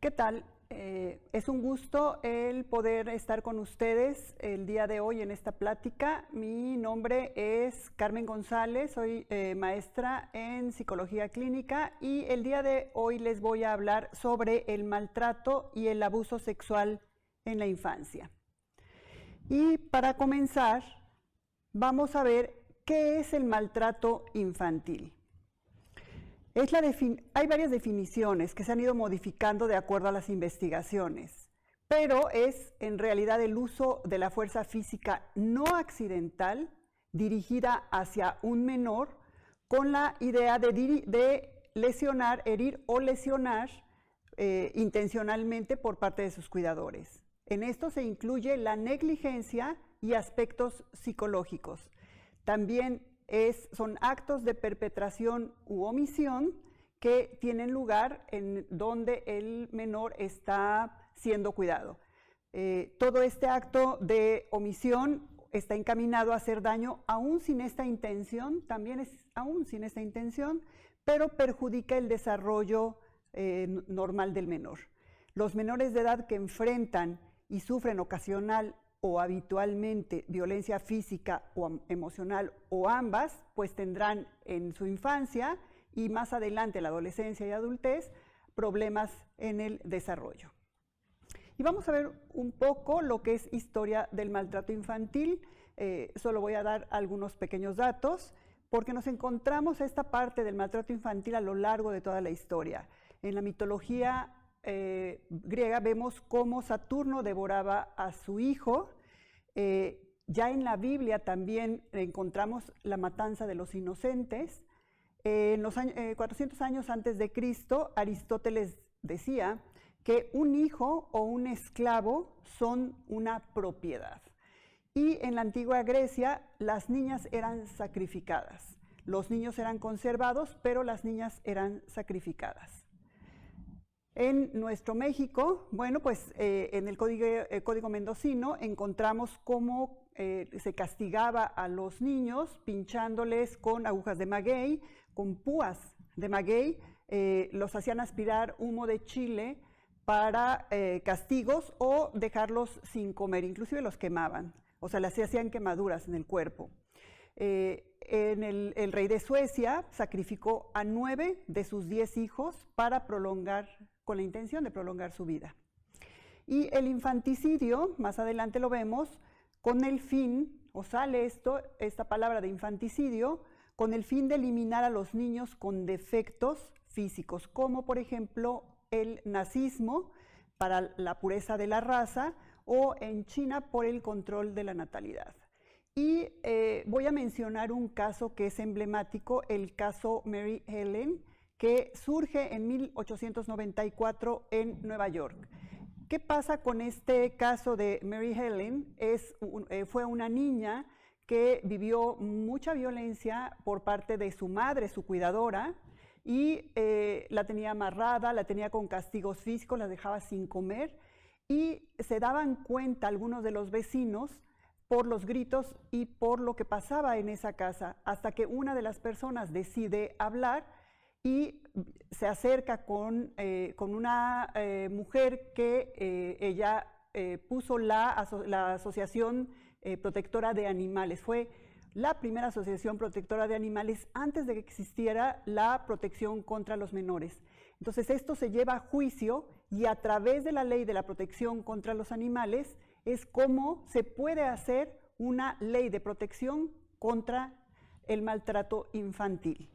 ¿Qué tal? Es un gusto el poder estar con ustedes el día de hoy en esta plática. Mi nombre es Carmen González, soy maestra en psicología clínica y el día de hoy les voy a hablar sobre el maltrato y el abuso sexual en la infancia. Y para comenzar, vamos a ver qué es el maltrato infantil. Hay varias definiciones que se han ido modificando de acuerdo a las investigaciones, pero es en realidad el uso de la fuerza física no accidental dirigida hacia un menor con la idea de lesionar, herir o lesionar intencionalmente por parte de sus cuidadores. En esto se incluye la negligencia y aspectos psicológicos. También son actos de perpetración u omisión que tienen lugar en donde el menor está siendo cuidado. Todo este acto de omisión está encaminado a hacer daño aún sin esta intención, pero perjudica el desarrollo normal del menor. Los menores de edad que enfrentan y sufren ocasional o habitualmente violencia física o emocional o ambas, pues tendrán en su infancia y más adelante la adolescencia y adultez problemas en el desarrollo. Y vamos a ver un poco lo que es historia del maltrato infantil. Solo voy a dar algunos pequeños datos porque nos encontramos esta parte del maltrato infantil a lo largo de toda la historia. En la mitología griega vemos cómo Saturno devoraba a su hijo. Ya en la Biblia también encontramos la matanza de los inocentes. En los 400 años antes de Cristo, Aristóteles decía que un hijo o un esclavo son una propiedad. Y en la antigua Grecia, las niñas eran sacrificadas. Los niños eran conservados, pero las niñas eran sacrificadas. En nuestro México, bueno, pues en el Código Mendocino encontramos cómo se castigaba a los niños pinchándoles con agujas de maguey, con púas de maguey, los hacían aspirar humo de chile para castigos o dejarlos sin comer, inclusive los quemaban, o sea, les hacían quemaduras en el cuerpo. El rey de Suecia sacrificó a 9 de sus 10 hijos para con la intención de prolongar su vida. Y el infanticidio, más adelante lo vemos, con el fin, o sale esta palabra de infanticidio, con el fin de eliminar a los niños con defectos físicos, como por ejemplo el nazismo para la pureza de la raza o en China por el control de la natalidad. Y voy a mencionar un caso que es emblemático, el caso Mary Helen, que surge en 1894 en Nueva York. ¿Qué pasa con este caso de Mary Helen? Fue una niña que vivió mucha violencia por parte de su madre, su cuidadora, y la tenía amarrada, la tenía con castigos físicos, la dejaba sin comer, y se daban cuenta algunos de los vecinos por los gritos y por lo que pasaba en esa casa, hasta que una de las personas decide hablar y se acerca con una mujer que ella puso la Asociación Protectora de Animales. Fue la primera asociación protectora de animales antes de que existiera la protección contra los menores. Entonces esto se lleva a juicio y a través de la ley de la protección contra los animales es cómo se puede hacer una ley de protección contra el maltrato infantil.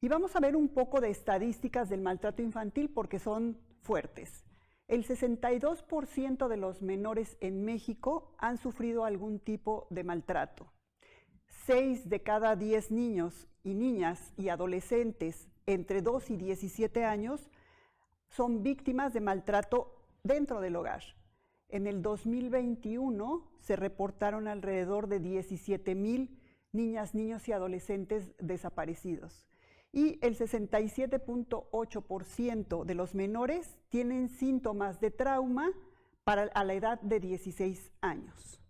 Y vamos a ver un poco de estadísticas del maltrato infantil porque son fuertes. El 62% de los menores en México han sufrido algún tipo de maltrato. 6 de cada 10 niños y niñas y adolescentes entre 2 y 17 años son víctimas de maltrato dentro del hogar. En el 2021 se reportaron alrededor de 17,000 niñas, niños y adolescentes desaparecidos. Y el 67.8% de los menores tienen síntomas de trauma a la edad de 16 años.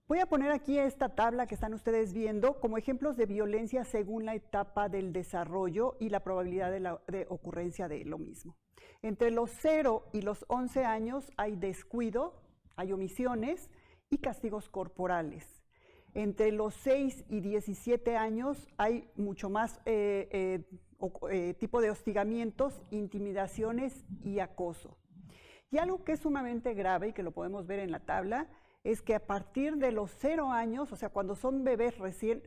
Voy a poner aquí esta tabla que están ustedes viendo como ejemplos de violencia según la etapa del desarrollo y la probabilidad de ocurrencia de lo mismo. Entre los 0 y los 11 años hay descuido, hay omisiones y castigos corporales. Entre los 6 y 17 años hay mucho más tipo de hostigamientos, intimidaciones y acoso. Y algo que es sumamente grave y que lo podemos ver en la tabla es que a partir de los 0 años, o sea, cuando son bebés recién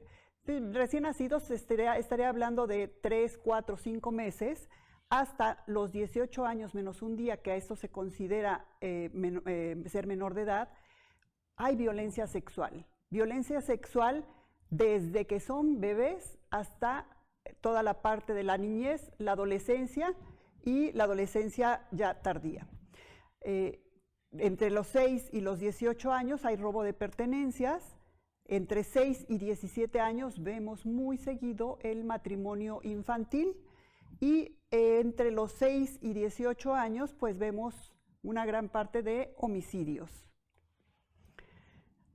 nacidos, estaría hablando de 3, 4, 5 meses, hasta los 18 años menos un día, que a esto se considera ser menor de edad, hay violencia sexual. Violencia sexual desde que son bebés hasta toda la parte de la niñez, la adolescencia y la adolescencia ya tardía. Entre los 6 y los 18 años hay robo de pertenencias. Entre 6 y 17 años vemos muy seguido el matrimonio infantil. Y entre los 6 y 18 años pues vemos una gran parte de homicidios.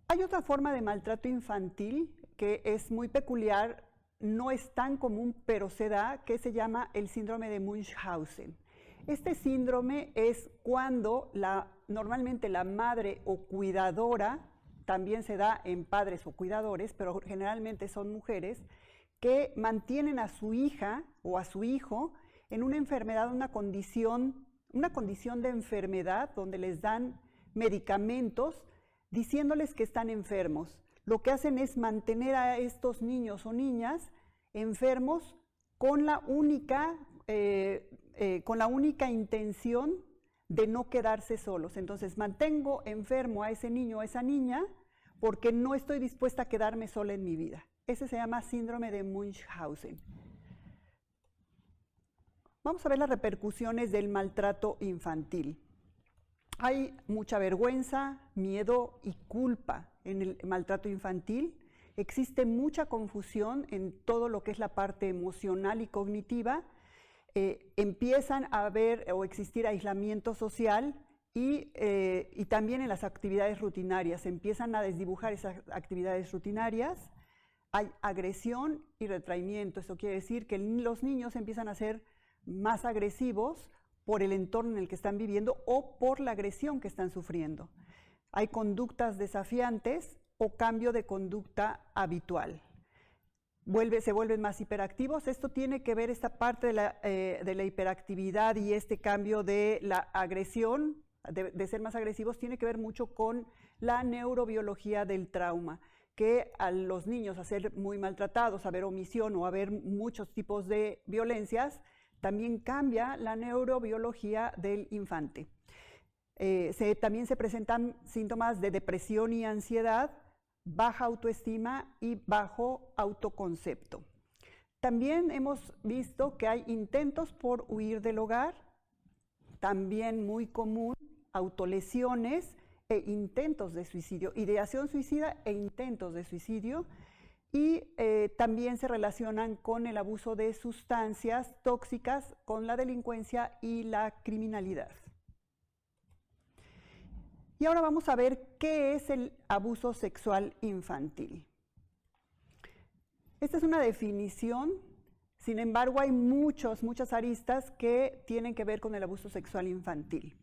Hay otra forma de maltrato infantil que es muy peculiar, no es tan común, pero se da, que se llama el síndrome de Munchausen. Este síndrome es cuando normalmente la madre o cuidadora, también se da en padres o cuidadores, pero generalmente son mujeres, que mantienen a su hija o a su hijo en una enfermedad, una condición de enfermedad donde les dan medicamentos diciéndoles que están enfermos. Lo que hacen es mantener a estos niños o niñas enfermos con la única intención de no quedarse solos. Entonces, mantengo enfermo a ese niño o a esa niña porque no estoy dispuesta a quedarme sola en mi vida. Ese se llama síndrome de Munchausen. Vamos a ver las repercusiones del maltrato infantil. Hay mucha vergüenza, miedo y culpa en el maltrato infantil. Existe mucha confusión en todo lo que es la parte emocional y cognitiva. Empiezan a haber o existir aislamiento social y también en las actividades rutinarias. Empiezan a desdibujar esas actividades rutinarias. Hay agresión y retraimiento. Esto quiere decir que los niños empiezan a ser más agresivos por el entorno en el que están viviendo o por la agresión que están sufriendo. Hay conductas desafiantes o cambio de conducta habitual. Se vuelven más hiperactivos. Esto tiene que ver, esta parte de la hiperactividad y este cambio de la agresión, de ser más agresivos, tiene que ver mucho con la neurobiología del trauma, que a los niños, a ser muy maltratados, a ver omisión o a ver muchos tipos de violencias, también cambia la neurobiología del infante. También se presentan síntomas de depresión y ansiedad, baja autoestima y bajo autoconcepto. También hemos visto que hay intentos por huir del hogar, también muy común, autolesiones e intentos de suicidio, ideación suicida e intentos de suicidio, y también se relacionan con el abuso de sustancias tóxicas, con la delincuencia y la criminalidad. Y ahora vamos a ver qué es el abuso sexual infantil. Esta es una definición, sin embargo hay muchas aristas que tienen que ver con el abuso sexual infantil.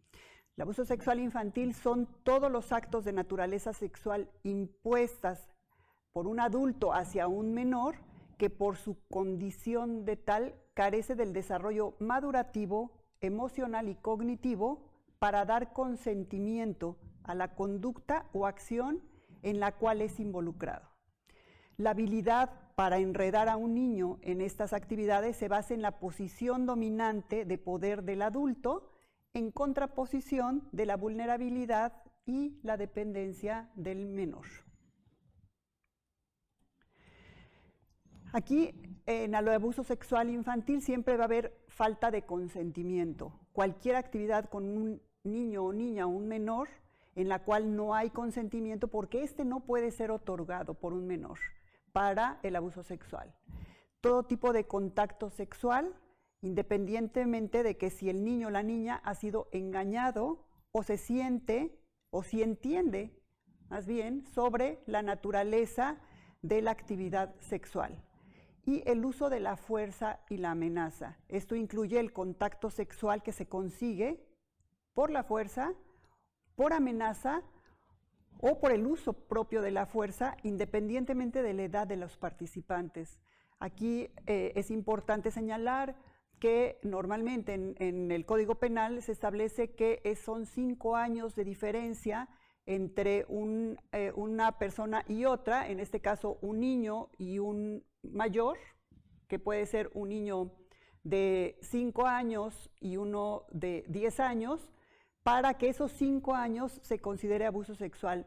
El abuso sexual infantil son todos los actos de naturaleza sexual impuestas por un adulto hacia un menor que por su condición de tal carece del desarrollo madurativo, emocional y cognitivo para dar consentimiento a la conducta o acción en la cual es involucrado. La habilidad para enredar a un niño en estas actividades se basa en la posición dominante de poder del adulto en contraposición de la vulnerabilidad y la dependencia del menor. Aquí, en el abuso sexual infantil, siempre va a haber falta de consentimiento. Cualquier actividad con un niño o niña o un menor en la cual no hay consentimiento, porque este no puede ser otorgado por un menor para el abuso sexual. Todo tipo de contacto sexual, independientemente de que si el niño o la niña ha sido engañado o se siente o si entiende más bien, sobre la naturaleza de la actividad sexual y el uso de la fuerza y la amenaza. Esto incluye el contacto sexual que se consigue por la fuerza, por amenaza o por el uso propio de la fuerza, independientemente de la edad de los participantes. Aquí es importante señalar que normalmente en el Código Penal se establece que son 5 años de diferencia entre una persona y otra, en este caso un niño y un mayor, que puede ser un niño de 5 años y uno de 10 años, para que esos 5 años se considere abuso sexual.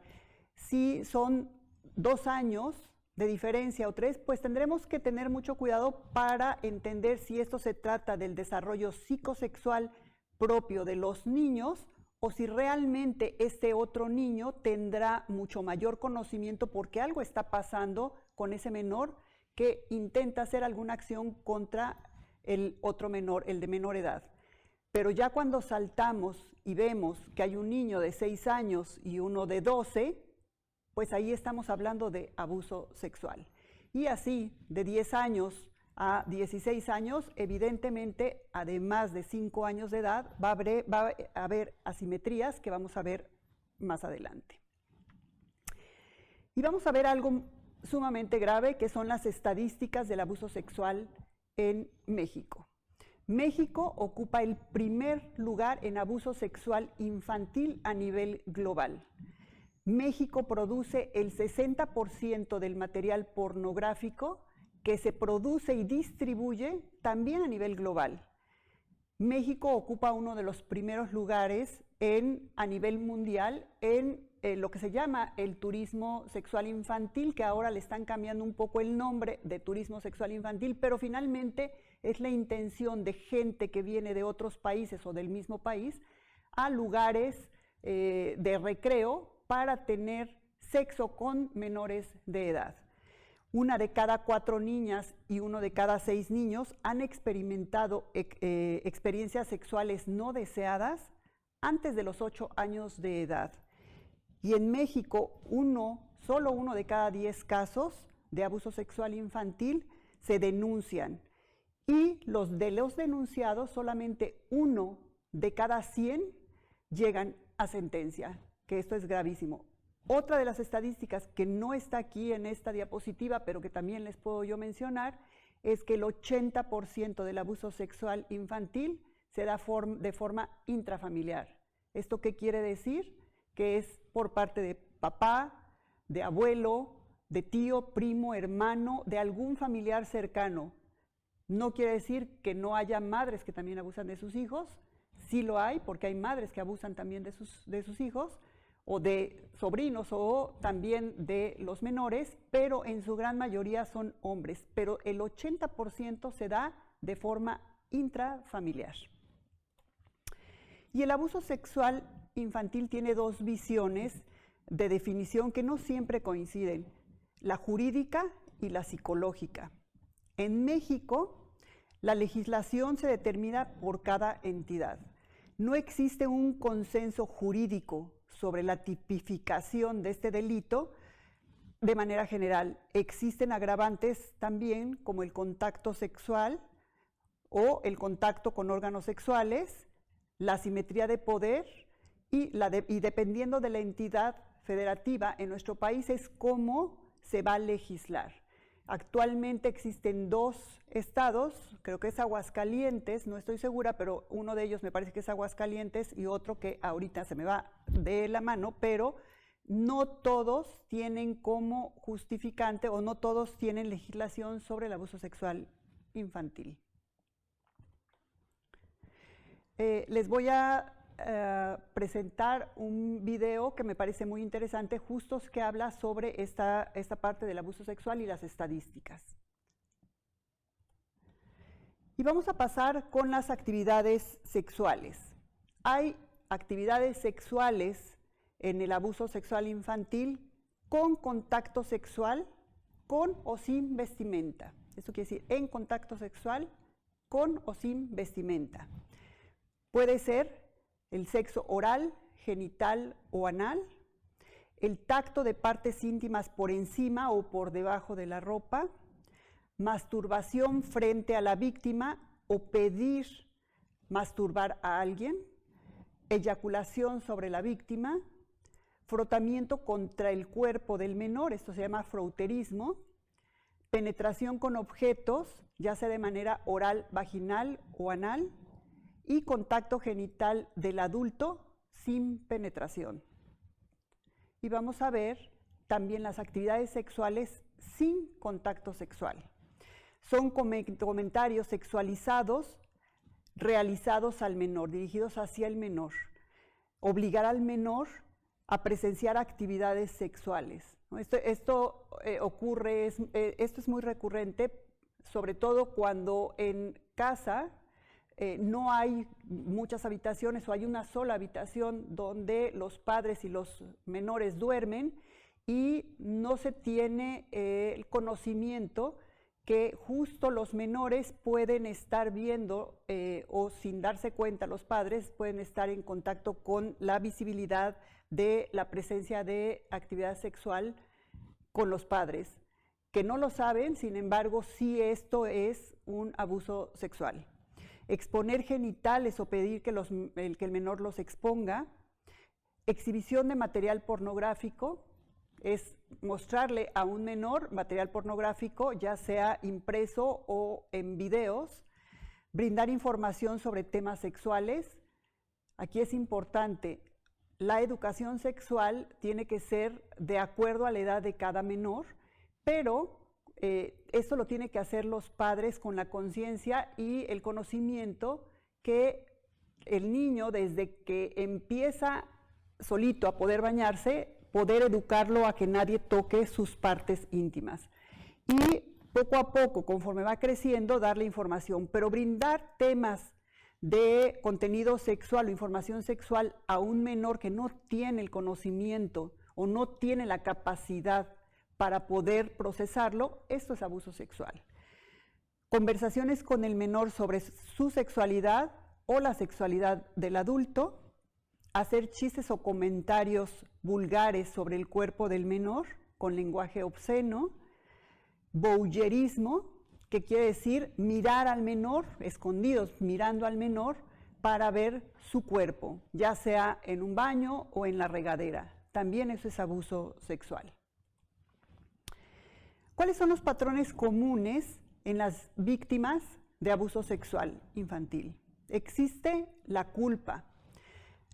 Si son 2 años de diferencia o 3, pues tendremos que tener mucho cuidado para entender si esto se trata del desarrollo psicosexual propio de los niños o si realmente este otro niño tendrá mucho mayor conocimiento porque algo está pasando con ese menor que intenta hacer alguna acción contra el otro menor, el de menor edad. Pero ya cuando saltamos y vemos que hay un niño de 6 años y uno de 12, pues ahí estamos hablando de abuso sexual. Y así, de 10 años a 16 años, evidentemente, además de 5 años de edad, va a haber asimetrías que vamos a ver más adelante. Y vamos a ver algo sumamente grave, que son las estadísticas del abuso sexual en México. México ocupa el primer lugar en abuso sexual infantil a nivel global. México produce el 60% del material pornográfico que se produce y distribuye también a nivel global. México ocupa uno de los primeros lugares a nivel mundial en lo que se llama el turismo sexual infantil, que ahora le están cambiando un poco el nombre de turismo sexual infantil, pero finalmente es la intención de gente que viene de otros países o del mismo país a lugares de recreo para tener sexo con menores de edad. 1 de cada 4 niñas y 1 de cada 6 niños han experimentado experiencias sexuales no deseadas antes de los 8 años de edad. Y en México, solo 1 de cada 10 casos de abuso sexual infantil se denuncian. Y los denunciados, solamente 1 de cada 100 llegan a sentencia, que esto es gravísimo. Otra de las estadísticas que no está aquí en esta diapositiva, pero que también les puedo yo mencionar, es que el 80% del abuso sexual infantil se da de forma intrafamiliar. ¿Esto qué quiere decir? Que es por parte de papá, de abuelo, de tío, primo, hermano, de algún familiar cercano. No quiere decir que no haya madres que también abusan de sus hijos, sí lo hay, porque hay madres que abusan también de sus hijos, o de sobrinos, o también de los menores, pero en su gran mayoría son hombres. Pero el 80% se da de forma intrafamiliar. Y el abuso sexual infantil tiene 2 visiones de definición que no siempre coinciden, la jurídica y la psicológica. En México, la legislación se determina por cada entidad. No existe un consenso jurídico sobre la tipificación de este delito de manera general. Existen agravantes también como el contacto sexual o el contacto con órganos sexuales, la asimetría de poder y dependiendo de la entidad federativa en nuestro país es cómo se va a legislar. Actualmente existen 2 estados, creo que es Aguascalientes, no estoy segura, pero uno de ellos me parece que es Aguascalientes y otro que ahorita se me va de la mano, pero no todos tienen como justificante o no todos tienen legislación sobre el abuso sexual infantil. Les voy a presentar un video que me parece muy interesante, justo que habla sobre esta parte del abuso sexual y las estadísticas. Y vamos a pasar con las actividades sexuales. Hay actividades sexuales en el abuso sexual infantil con contacto sexual, con o sin vestimenta. Esto quiere decir en contacto sexual, con o sin vestimenta. Puede ser el sexo oral, genital o anal, el tacto de partes íntimas por encima o por debajo de la ropa, masturbación frente a la víctima o pedir masturbar a alguien, eyaculación sobre la víctima, frotamiento contra el cuerpo del menor, esto se llama frouterismo, penetración con objetos, ya sea de manera oral, vaginal o anal, y contacto genital del adulto sin penetración. Y vamos a ver también las actividades sexuales sin contacto sexual. Son comentarios sexualizados realizados al menor, dirigidos hacia el menor. Obligar al menor a presenciar actividades sexuales, ¿no? Esto es muy recurrente, sobre todo cuando en casa no hay muchas habitaciones o hay una sola habitación donde los padres y los menores duermen y no se tiene el conocimiento que justo los menores pueden estar viendo o sin darse cuenta los padres pueden estar en contacto con la visibilidad de la presencia de actividad sexual con los padres, que no lo saben, sin embargo, sí esto es un abuso sexual. Exponer genitales o pedir que el menor los exponga, exhibición de material pornográfico, es mostrarle a un menor material pornográfico, ya sea impreso o en videos, brindar información sobre temas sexuales. Aquí es importante, la educación sexual tiene que ser de acuerdo a la edad de cada menor, pero esto lo tienen que hacer los padres con la conciencia y el conocimiento que el niño, desde que empieza solito a poder bañarse, poder educarlo a que nadie toque sus partes íntimas. Y poco a poco, conforme va creciendo, darle información, pero brindar temas de contenido sexual o información sexual a un menor que no tiene el conocimiento o no tiene la capacidad para poder procesarlo, esto es abuso sexual. Conversaciones con el menor sobre su sexualidad o la sexualidad del adulto, hacer chistes o comentarios vulgares sobre el cuerpo del menor con lenguaje obsceno, voyeurismo, que quiere decir mirar al menor, escondidos, mirando al menor para ver su cuerpo, ya sea en un baño o en la regadera. También eso es abuso sexual. ¿Cuáles son los patrones comunes en las víctimas de abuso sexual infantil? Existe la culpa,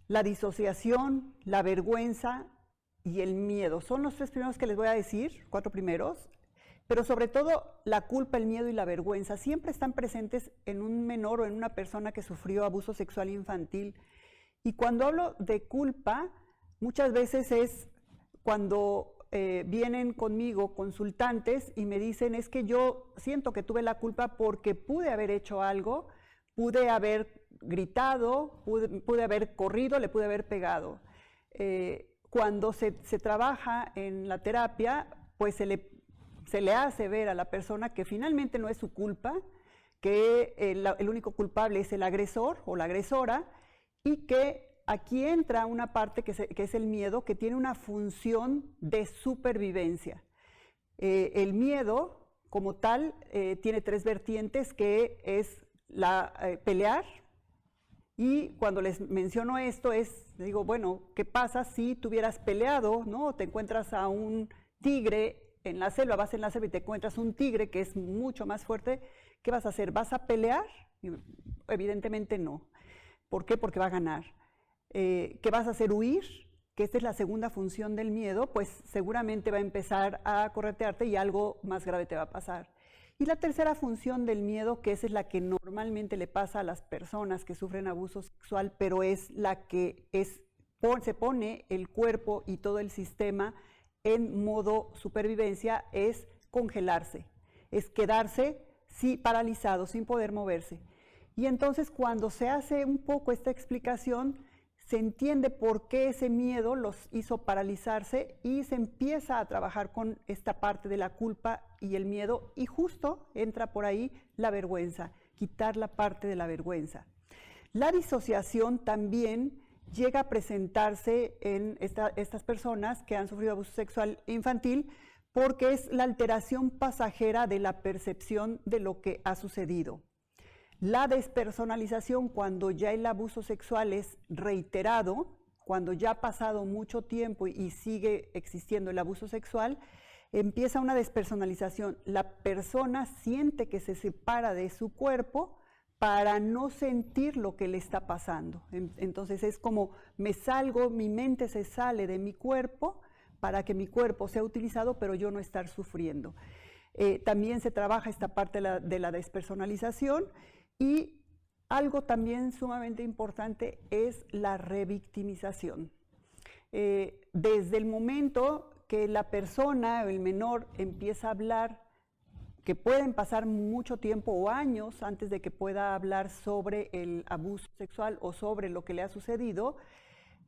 la disociación, la vergüenza y el miedo. Son los tres primeros que les voy a decir, 4 primeros, pero sobre todo la culpa, el miedo y la vergüenza siempre están presentes en un menor o en una persona que sufrió abuso sexual infantil. Y cuando hablo de culpa, muchas veces es cuando vienen conmigo consultantes y me dicen, es que yo siento que tuve la culpa porque pude haber hecho algo, pude haber gritado, pude haber corrido, le pude haber pegado. Cuando se trabaja en la terapia, pues se le hace ver a la persona que finalmente no es su culpa, que el único culpable es el agresor o la agresora, y que aquí entra una parte que es el miedo, que tiene una función de supervivencia. El miedo, como tal, tiene 3 vertientes, que es pelear, y cuando les menciono esto digo, bueno, ¿qué pasa si tú hubieras peleado, ¿no? Te encuentras a un tigre en la selva, vas en la selva y te encuentras un tigre que es mucho más fuerte, ¿qué vas a hacer? ¿Vas a pelear? Evidentemente no. ¿Por qué? Porque va a ganar. ¿Qué vas a hacer? ¿Huir? Que esta es la segunda función del miedo, pues seguramente va a empezar a corretearte y algo más grave te va a pasar. Y la tercera función del miedo, que esa es la que normalmente le pasa a las personas que sufren abuso sexual, pero es la que se pone el cuerpo y todo el sistema en modo supervivencia, es congelarse, es quedarse paralizado, sin poder moverse. Y entonces cuando se hace un poco esta explicación, se entiende por qué ese miedo los hizo paralizarse y se empieza a trabajar con esta parte de la culpa y el miedo, y justo entra por ahí la vergüenza, quitar la parte de la vergüenza. La disociación también llega a presentarse en estas personas que han sufrido abuso sexual infantil, porque es la alteración pasajera de la percepción de lo que ha sucedido. La despersonalización, cuando ya el abuso sexual es reiterado, cuando ya ha pasado mucho tiempo y sigue existiendo el abuso sexual, empieza una despersonalización. La persona siente que se separa de su cuerpo para no sentir lo que le está pasando. Entonces es como me salgo, mi mente se sale de mi cuerpo para que mi cuerpo sea utilizado, pero yo no estar sufriendo. También se trabaja esta parte de la despersonalización, y algo también sumamente importante es la revictimización. Desde el momento que la persona o el menor empieza a hablar, que pueden pasar mucho tiempo o años antes de que pueda hablar sobre el abuso sexual o sobre lo que le ha sucedido,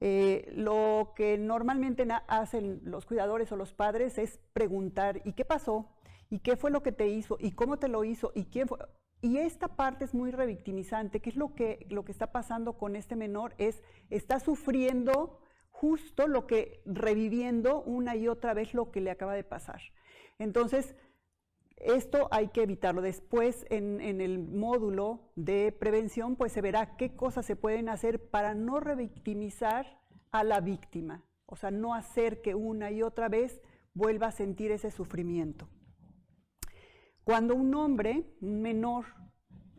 lo que normalmente hacen los cuidadores o los padres es preguntar, ¿y qué pasó? ¿Y qué fue lo que te hizo? ¿Y cómo te lo hizo? ¿Y quién fue? Y esta parte es muy revictimizante. ¿Qué es lo que está pasando con este menor? Está sufriendo justo reviviendo una y otra vez lo que le acaba de pasar. Entonces, esto hay que evitarlo. Después, en el módulo de prevención, pues se verá qué cosas se pueden hacer para no revictimizar a la víctima. O sea, no hacer que una y otra vez vuelva a sentir ese sufrimiento. Cuando un menor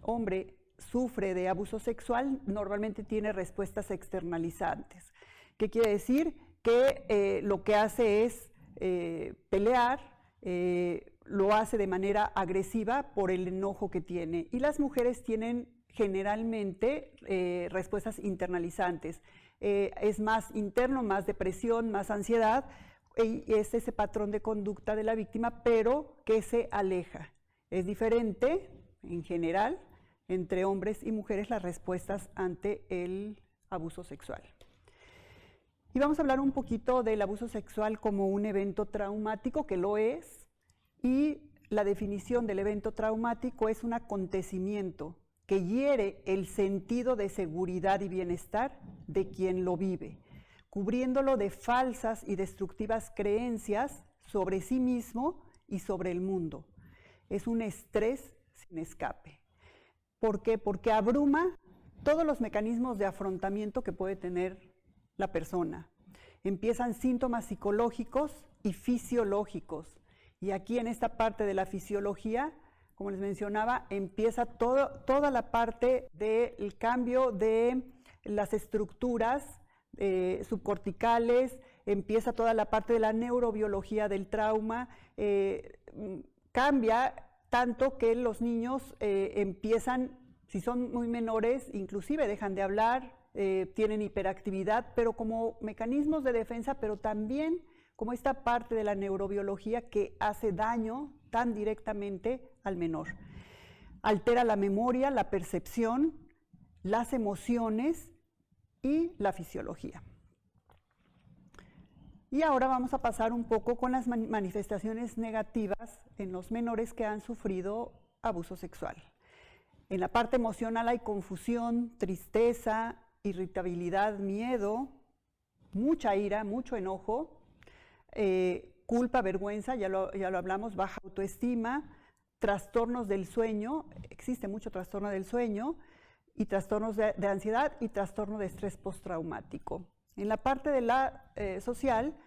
hombre, sufre de abuso sexual, normalmente tiene respuestas externalizantes. ¿Qué quiere decir? Que lo que hace es pelear, lo hace de manera agresiva por el enojo que tiene. Y las mujeres tienen generalmente respuestas internalizantes. Es más interno, más depresión, más ansiedad, y es ese patrón de conducta de la víctima, pero que se aleja. Es diferente, en general, entre hombres y mujeres las respuestas ante el abuso sexual. Y vamos a hablar un poquito del abuso sexual como un evento traumático, que lo es, y la definición del evento traumático es un acontecimiento que hiere el sentido de seguridad y bienestar de quien lo vive, cubriéndolo de falsas y destructivas creencias sobre sí mismo y sobre el mundo. Es un estrés sin escape. ¿Por qué? Porque abruma todos los mecanismos de afrontamiento que puede tener la persona. Empiezan síntomas psicológicos y fisiológicos. Y aquí en esta parte de la fisiología, como les mencionaba, empieza toda la parte del cambio de las estructuras subcorticales, empieza toda la parte de la neurobiología del trauma, cambia tanto que los niños empiezan, si son muy menores, inclusive dejan de hablar, tienen hiperactividad, pero como mecanismos de defensa, pero también como esta parte de la neurobiología que hace daño tan directamente al menor. Altera la memoria, la percepción, las emociones y la fisiología. Y ahora vamos a pasar un poco con las manifestaciones negativas en los menores que han sufrido abuso sexual. En la parte emocional hay confusión, tristeza, irritabilidad, miedo, mucha ira, mucho enojo, culpa, vergüenza, ya lo hablamos, baja autoestima, trastornos del sueño, existe mucho trastorno del sueño, y trastornos de ansiedad y trastorno de estrés postraumático. En la parte de la social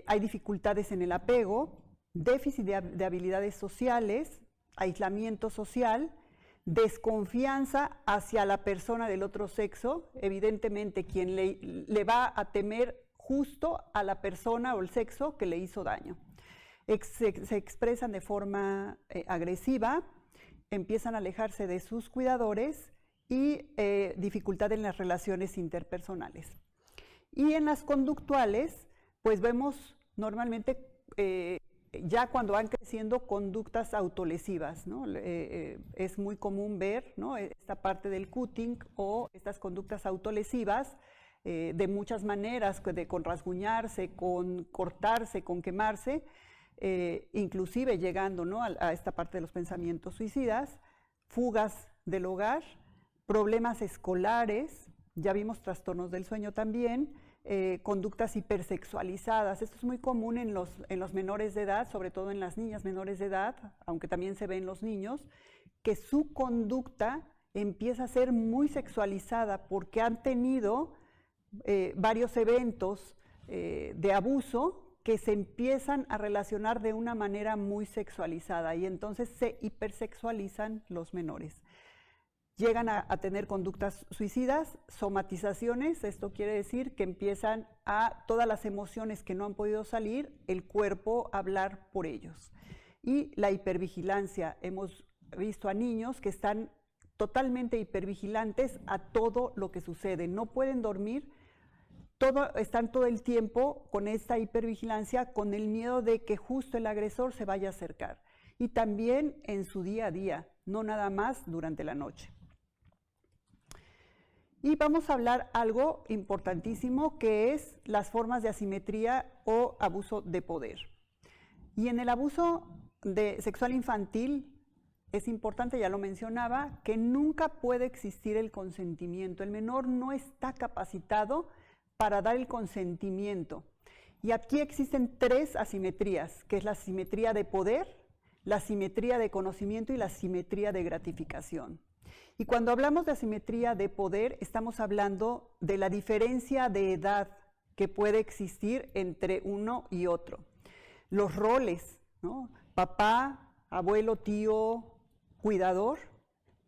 hay dificultades en el apego, déficit de habilidades sociales, aislamiento social, desconfianza hacia la persona del otro sexo, evidentemente quien le va a temer justo a la persona o el sexo que le hizo daño. Se expresan de forma agresiva, empiezan a alejarse de sus cuidadores y dificultad en las relaciones interpersonales. Y en las conductuales, pues vemos normalmente ya cuando van creciendo conductas autolesivas, ¿no? Es muy común ver, ¿no?, esta parte del cutting o estas conductas autolesivas de muchas maneras, con rasguñarse, con cortarse, con quemarse, inclusive llegando, ¿no?, a esta parte de los pensamientos suicidas, fugas del hogar, problemas escolares, ya vimos trastornos del sueño también, conductas hipersexualizadas. Esto es muy común en los menores de edad, sobre todo en las niñas menores de edad, aunque también se ve en los niños, que su conducta empieza a ser muy sexualizada porque han tenido varios eventos de abuso que se empiezan a relacionar de una manera muy sexualizada y entonces se hipersexualizan los menores. Llegan a tener conductas suicidas, somatizaciones, esto quiere decir que empiezan a todas las emociones que no han podido salir, el cuerpo a hablar por ellos. Y la hipervigilancia, hemos visto a niños que están totalmente hipervigilantes a todo lo que sucede, no pueden dormir, están todo el tiempo con esta hipervigilancia, con el miedo de que justo el agresor se vaya a acercar. Y también en su día a día, no nada más durante la noche. Y vamos a hablar algo importantísimo que es las formas de asimetría o abuso de poder. Y en el abuso sexual infantil es importante, ya lo mencionaba, que nunca puede existir el consentimiento. El menor no está capacitado para dar el consentimiento. Y aquí existen tres asimetrías, que es la asimetría de poder, la asimetría de conocimiento y la asimetría de gratificación. Y cuando hablamos de asimetría de poder, estamos hablando de la diferencia de edad que puede existir entre uno y otro. Los roles, ¿no? Papá, abuelo, tío, cuidador,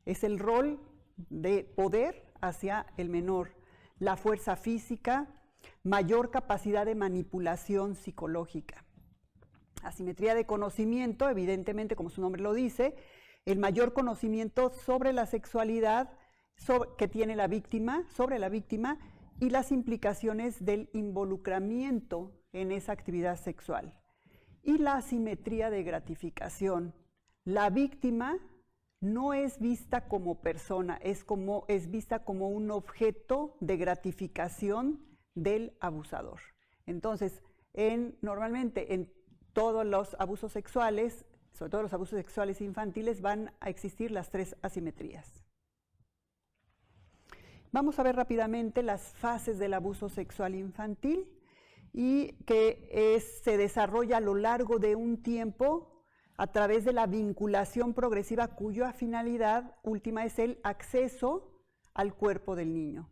es el rol de poder hacia el menor. La fuerza física, mayor capacidad de manipulación psicológica. Asimetría de conocimiento, evidentemente, como su nombre lo dice, el mayor conocimiento sobre la sexualidad que tiene la víctima, sobre la víctima, y las implicaciones del involucramiento en esa actividad sexual. Y la asimetría de gratificación. La víctima no es vista como persona, es vista como un objeto de gratificación del abusador. Entonces, normalmente en todos los abusos sexuales, sobre todo los abusos sexuales infantiles, van a existir las tres asimetrías. Vamos a ver rápidamente las fases del abuso sexual infantil y que se desarrolla a lo largo de un tiempo a través de la vinculación progresiva cuya finalidad última es el acceso al cuerpo del niño.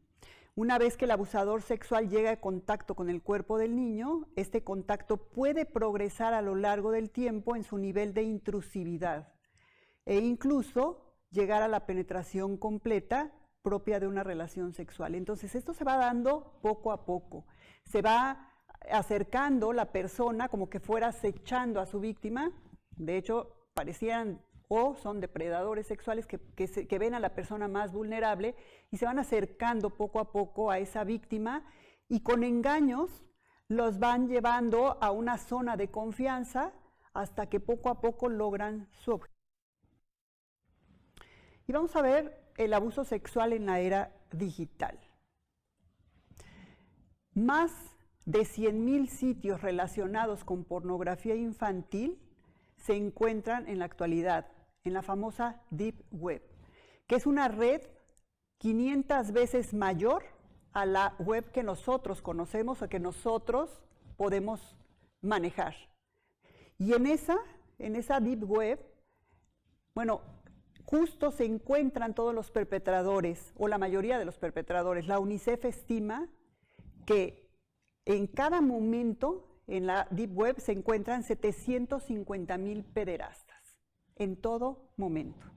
Una vez que el abusador sexual llega en contacto con el cuerpo del niño, este contacto puede progresar a lo largo del tiempo en su nivel de intrusividad e incluso llegar a la penetración completa propia de una relación sexual. Entonces, esto se va dando poco a poco. Se va acercando la persona como que fuera acechando a su víctima. De hecho, parecían o son depredadores sexuales que ven a la persona más vulnerable y se van acercando poco a poco a esa víctima y con engaños los van llevando a una zona de confianza hasta que poco a poco logran su objetivo. Y vamos a ver el abuso sexual en la era digital. Más de 100,000 sitios relacionados con pornografía infantil se encuentran en la actualidad en la famosa Deep Web, que es una red 500 veces mayor a la web que nosotros conocemos o que nosotros podemos manejar. Y en esa Deep Web, bueno, justo se encuentran todos los perpetradores, o la mayoría de los perpetradores. La UNICEF estima que en cada momento en la Deep Web se encuentran 750,000 pederastas, en todo momento.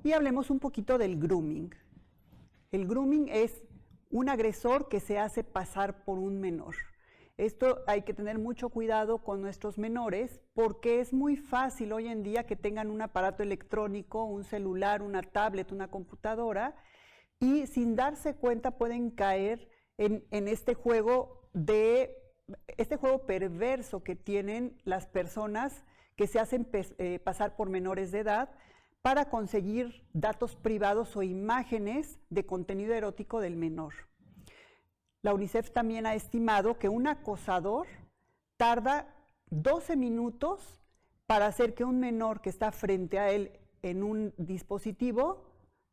Y hablemos un poquito del grooming. El grooming es un agresor que se hace pasar por un menor. Esto hay que tener mucho cuidado con nuestros menores porque es muy fácil hoy en día que tengan un aparato electrónico, un celular, una tablet, una computadora y sin darse cuenta pueden caer en este juego perverso que tienen las personas que se hacen pasar por menores de edad para conseguir datos privados o imágenes de contenido erótico del menor. La UNICEF también ha estimado que un acosador tarda 12 minutos para hacer que un menor que está frente a él en un dispositivo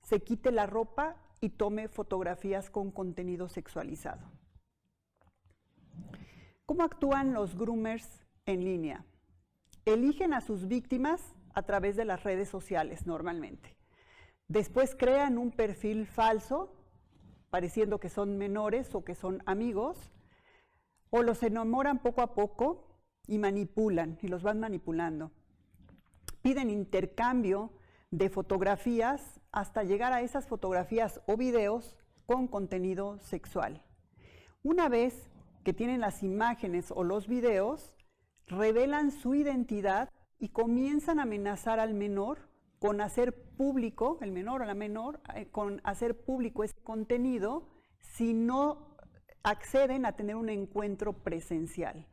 se quite la ropa y tome fotografías con contenido sexualizado. ¿Cómo actúan los groomers en línea? Eligen a sus víctimas a través de las redes sociales normalmente. Después crean un perfil falso, pareciendo que son menores o que son amigos, o los enamoran poco a poco y manipulan, y los van manipulando. Piden intercambio de fotografías hasta llegar a esas fotografías o videos con contenido sexual. Una vez que tienen las imágenes o los videos, revelan su identidad y comienzan a amenazar al menor con hacer público, el menor o la menor, con hacer público ese contenido si no acceden a tener un encuentro presencial,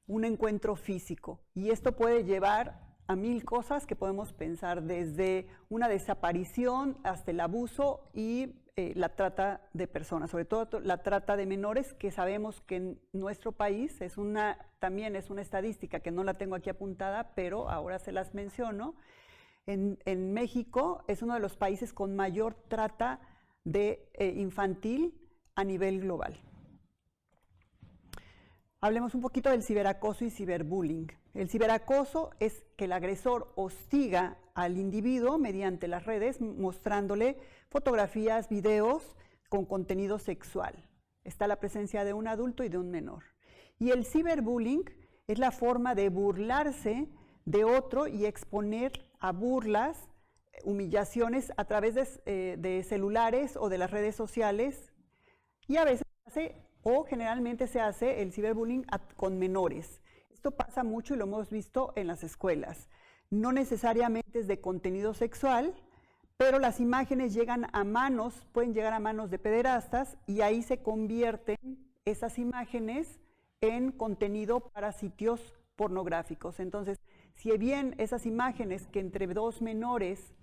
un encuentro físico. Y esto puede llevar a 1000 cosas que podemos pensar, desde una desaparición hasta el abuso y la trata de personas, sobre todo la trata de menores, que sabemos que en nuestro país también es una estadística que no la tengo aquí apuntada, pero ahora se las menciono. En México es uno de los países con mayor trata de infantil a nivel global. Hablemos un poquito del ciberacoso y ciberbullying. El ciberacoso es que el agresor hostiga al individuo mediante las redes, mostrándole fotografías, videos con contenido sexual. Está la presencia de un adulto y de un menor. Y el ciberbullying es la forma de burlarse de otro y exponer a burlas, humillaciones a través de celulares o de las redes sociales, y a veces generalmente se hace el ciberbullying con menores. Esto pasa mucho y lo hemos visto en las escuelas. No necesariamente es de contenido sexual, pero las imágenes pueden llegar a manos de pederastas, y ahí se convierten esas imágenes en contenido para sitios pornográficos. Entonces, si bien esas imágenes que entre dos menores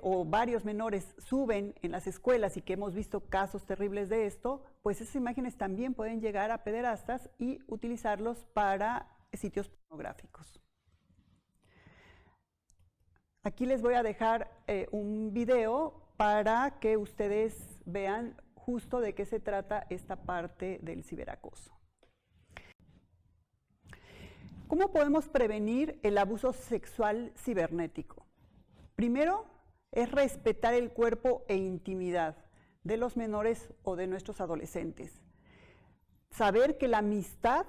o varios menores suben en las escuelas, y que hemos visto casos terribles de esto, pues esas imágenes también pueden llegar a pederastas y utilizarlos para sitios pornográficos. Aquí les voy a dejar un video para que ustedes vean justo de qué se trata esta parte del ciberacoso. ¿Cómo podemos prevenir el abuso sexual cibernético? Primero, es respetar el cuerpo e intimidad de los menores o de nuestros adolescentes. Saber que la amistad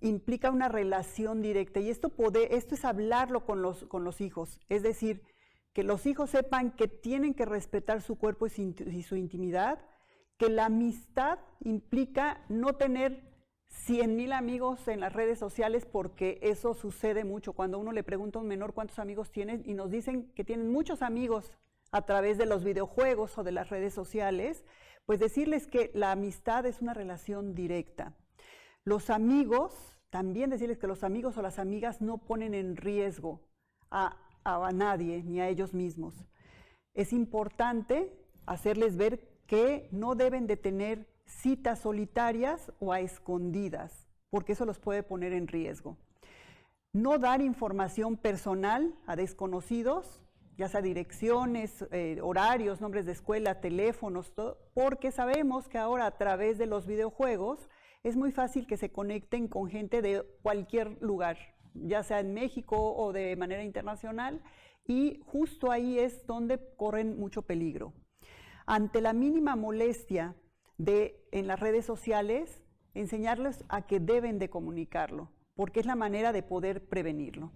implica una relación directa, y esto es hablarlo con los hijos, es decir, que los hijos sepan que tienen que respetar su cuerpo y su intimidad, que la amistad implica no tener 100,000 amigos en las redes sociales, porque eso sucede mucho. Cuando uno le pregunta a un menor cuántos amigos tienen y nos dicen que tienen muchos amigos a través de los videojuegos o de las redes sociales, pues decirles que la amistad es una relación directa. Los amigos, también decirles que los amigos o las amigas no ponen en riesgo a nadie ni a ellos mismos. Es importante hacerles ver que no deben de tener citas solitarias o a escondidas, porque eso los puede poner en riesgo. No dar información personal a desconocidos, ya sea direcciones, horarios, nombres de escuela, teléfonos, todo, porque sabemos que ahora a través de los videojuegos es muy fácil que se conecten con gente de cualquier lugar, ya sea en México o de manera internacional, y justo ahí es donde corren mucho peligro. Ante la mínima molestia en las redes sociales, enseñarles a que deben de comunicarlo, porque es la manera de poder prevenirlo.